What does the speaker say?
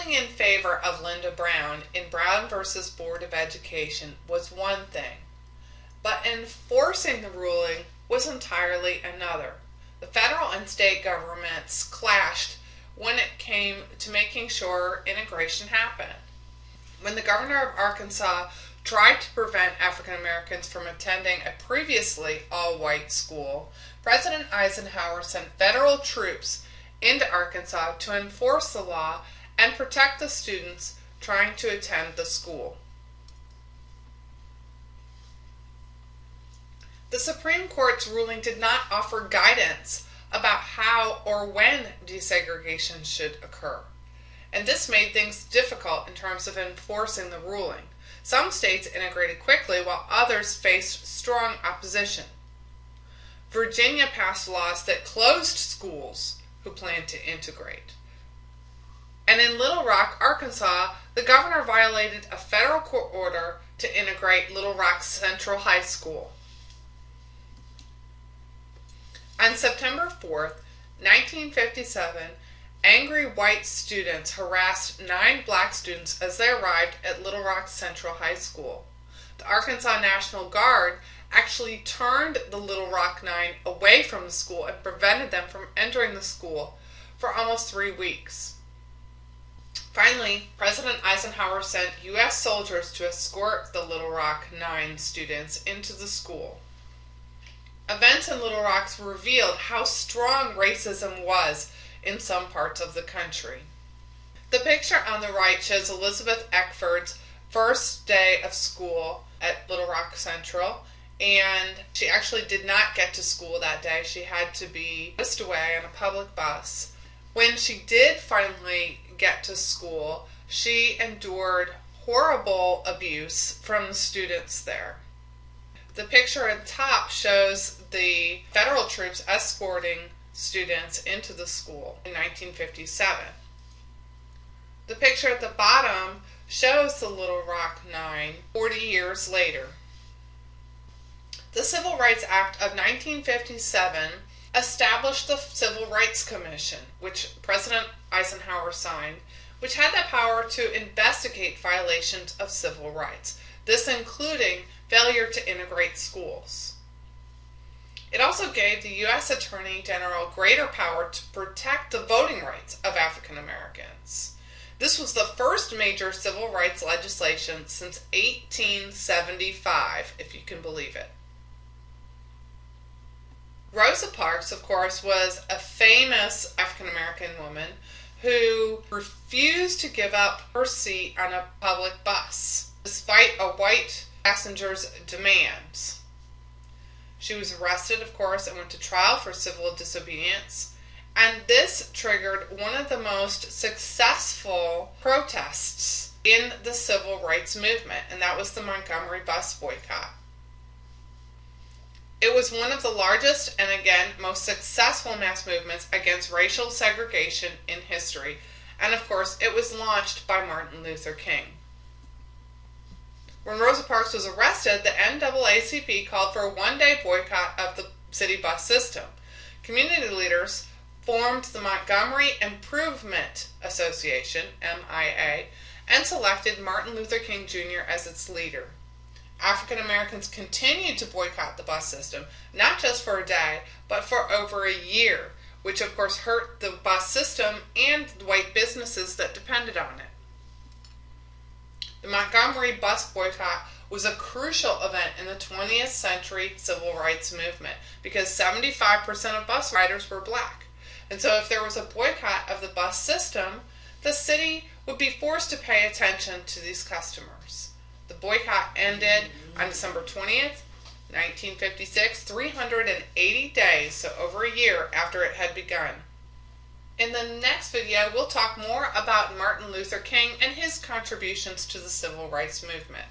ruling in favor of Linda Brown in Brown versus Board of Education was one thing, but enforcing the ruling was entirely another. The federal and state governments clashed when it came to making sure integration happened. When the governor of Arkansas tried to prevent African Americans from attending a previously all-white school, President Eisenhower sent federal troops into Arkansas to enforce the law and protect the students trying to attend the school. The Supreme Court's ruling did not offer guidance about how or when desegregation should occur, and this made things difficult in terms of enforcing the ruling. Some states integrated quickly while others faced strong opposition. Virginia passed laws that closed schools who planned to integrate. And in Little Rock, Arkansas, the governor violated a federal court order to integrate Little Rock Central High School. On September 4th, 1957, angry white students harassed 9 black students as they arrived at Little Rock Central High School. The Arkansas National Guard actually turned the Little Rock 9 away from the school and prevented them from entering the school for almost 3 weeks. Finally, President Eisenhower sent U.S. soldiers to escort the Little Rock 9 students into the school. Events in Little Rock revealed how strong racism was in some parts of the country. The picture on the right shows Elizabeth Eckford's first day of school at Little Rock Central, and she actually did not get to school that day. She had to be whisked away on a public bus. When she did finally get to school, she endured horrible abuse from the students there. The picture at the top shows the federal troops escorting students into the school in 1957. The picture at the bottom shows the Little Rock 9 40 years later. The Civil Rights Act of 1957 established the Civil Rights Commission, which President Eisenhower signed, which had the power to investigate violations of civil rights, this including failure to integrate schools. It also gave the U.S. Attorney General greater power to protect the voting rights of African Americans. This was the first major civil rights legislation since 1875, if you can believe it. Rosa Parks, of course, was a famous African American woman who refused to give up her seat on a public bus, despite a white passenger's demands. She was arrested, of course, and went to trial for civil disobedience, and this triggered one of the most successful protests in the civil rights movement, and that was the Montgomery bus boycott. It was one of the largest and, again, most successful mass movements against racial segregation in history, and of course, it was launched by Martin Luther King. When Rosa Parks was arrested, the NAACP called for a one-day boycott of the city bus system. Community leaders formed the Montgomery Improvement Association, MIA, and selected Martin Luther King Jr. as its leader. African Americans continued to boycott the bus system, not just for a day, but for over a year, which of course hurt the bus system and the white businesses that depended on it. The Montgomery bus boycott was a crucial event in the 20th century civil rights movement because 75% of bus riders were black. And so if there was a boycott of the bus system, the city would be forced to pay attention to these customers. The boycott ended on December 20th, 1956, 380 days, so over a year after it had begun. In the next video, we'll talk more about Martin Luther King and his contributions to the civil rights movement.